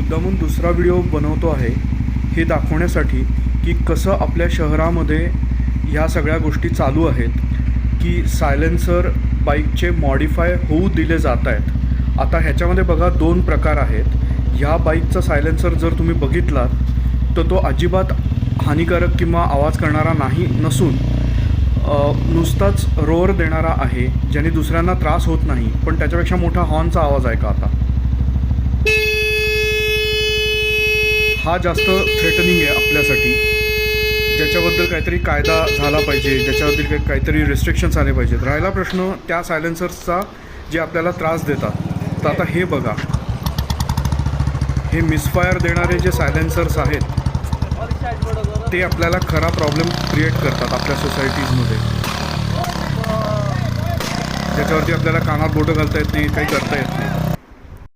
मुद्दामून दुसरा व्हिडिओ बनवतो आहे हे दाखवण्यासाठी की कसं आपल्या शहरामध्ये ह्या सगळ्या गोष्टी चालू आहेत की सायलेन्सर बाईकचे मॉडिफाय होऊ दिले जात आहेत. आता ह्याच्यामध्ये बघा दोन प्रकार आहेत. ह्या बाईकचा सायलेन्सर जर तुम्ही बघितलात तर तो अजिबात हानिकारक किंवा आवाज करणारा नाही नसून नुसताच रोअर देणारा आहे, ज्याने दुसऱ्यांना त्रास होत नाही. पण त्याच्यापेक्षा मोठा हॉर्नचा आवाज आहे का आता हा जास्त थ्रेटनिंग आहे आपल्यासाठी, ज्याच्याबद्दल काहीतरी कायदा झाला पाहिजे, ज्याच्याबद्दल काहीतरी रिस्ट्रिक्शन्स आले पाहिजेत. राहिला प्रश्न त्या सायलेन्सर्सचा जे आपल्याला त्रास देतात, तर आता हे बघा, हे मिसफायर देणारे जे सायलेन्सर्स आहेत ते आपल्याला खरा प्रॉब्लेम क्रिएट करतात आपल्या सोसायटीजमध्ये, ज्याच्यावरती आपल्याला कानात बोटं घालता येत नाही, काही करता येत नाही.